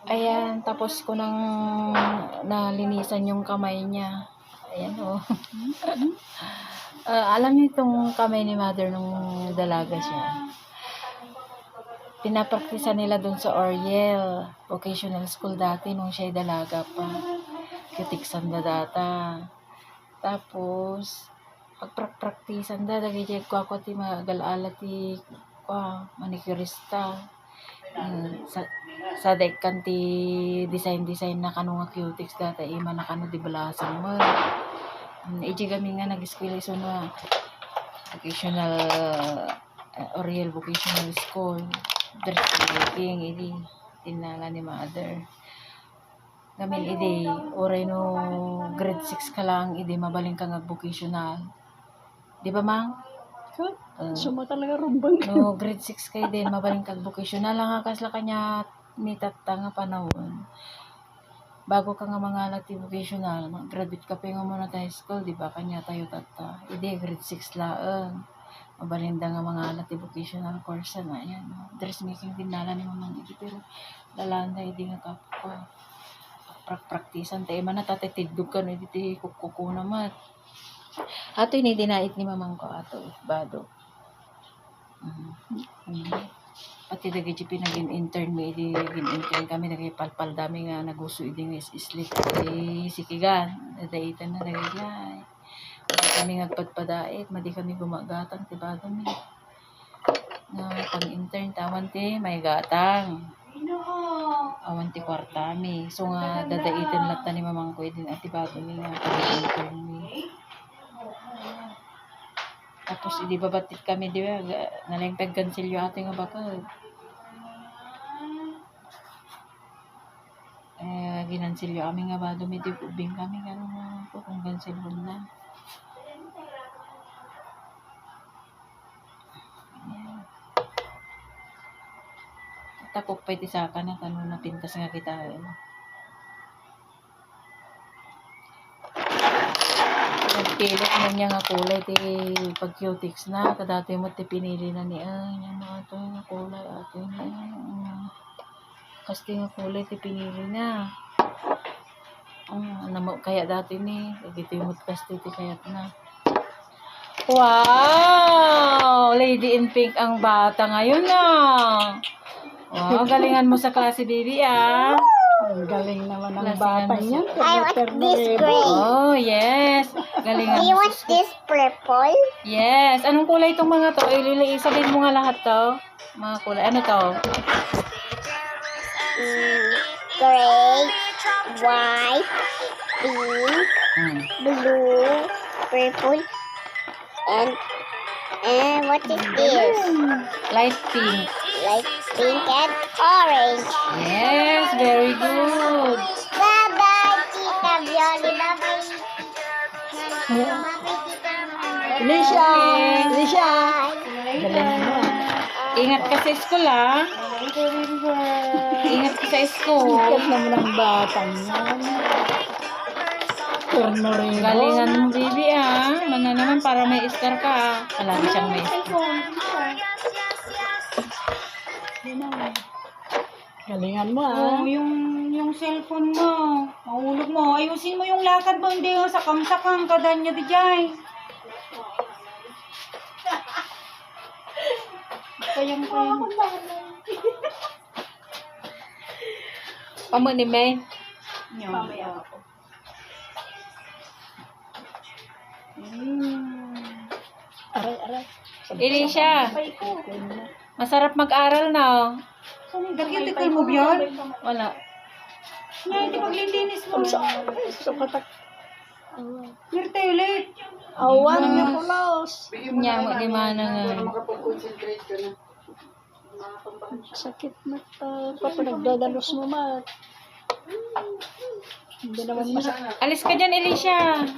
Ayan, tapos ko nang nalinisan yung kamay niya. Ayan, oh. Alam niyo itong kamay ni mother nung dalaga siya. Pinapraktisan nila dun sa Oriel Vocational School dati nung siya'y dalaga pa. Kitiksan na data. Tapos, pagpraktisan da, dagay ko ako ti magalala ti manicurista. Sa dekan ti design na kano nga cutics data, ima na kano di balasang mo. Iji kami nga nag-eskwela iso na vocational Oriel Vocational School. Dress making, idi tinala ni mother. Gamin idi, oray no grade 6 ka lang, idi mabaling ka nga vocational. Di ba, Mang? Suma talaga rumbang ka. No, grade 6 kayo din, mabaling kag vocational lang hakas la kanya nitata nga panahon. Bago ka nga mga lati vocational, graduate ka pa nga muna tayo school, di ba? Kanya tayo tata. Hindi, grade 6 lang. Mabalinda nga mga lati vocational course na yan. Dressmaking din nala ni mamang hindi, pero lalanda hindi nga kapko. Praktisan tayo man natatitidog ka no, hindi kukuko naman. Ato ini dinait ni mamang ko ato, bado. Pati dagi jipi naging intern mi, intern kami nagipalpal dami nga naguso idi nga islit sikigan dadaitan na nagilay kami ngagpadpadait madi kami gumagatang ti bago mi nga pang intern tawan ti may gatang awan ti kwarta mi so nga dadaitan latta ni mamang ko idin at ti bago mi nga intern mi. Tapos, hindi babatit kami, di ba? Nalengpeg gansilyo ating nga bakal. Ginansilyo kami nga ba, dumidibubing kami nga naman po kung gansilyo na. Tapok pa iti saka na, tanong na pintas nga kita. Nagpilot mo niya nga kulay ti pag-cutics na kadati mo ti pinili na ni yan mga to nga kulay ato na kasi nga kulay ti pinili na kaya dati ni nagitimot kasi ti kayat na. Wow, lady in pink ang bata ngayon na. Wow, galingan mo sa klase baby Ang galing naman ng bata niya. I want this gray. Oh, yes. Galingan Do you mo want this purple? Yes. Anong kulay itong mga to? Sabihin mo nga lahat to. Mga kulay. Ano to? Gray, white, pink, blue, purple, and what is this? Light pink. Light pink and orange. Yes, very good. Bye-bye, Tita Violi. Bye-bye. Alicia! Okay. Alicia! Galing mo. Ingat ka sa school, ha? Ingat ka sa school. Sikat naman ang batang yan. Turno rin. Galingan mo, baby, ha? Mana naman para may star ka, ha? Palagi siyang may star. Galingan mo ah. Oh, yung cellphone mo. Mahulog mo. Ayusin mo yung lakad mo. Hindi yung sakang-sakang kadanya di jay. Kayang. Pamo ni May. Mamaya ako. Aray. Alicia, masarap mag-aral na, oh. Nag-cuticle mo biyod? Wala. Nga, hindi paglilinis mo. Sukatak. Mirte ulit. Awan niya pulos. Nya mo di mana nga. Sakit na pa nagdadalos mo mat. Hindi naman masakit. Alis ka dyan, Alicia.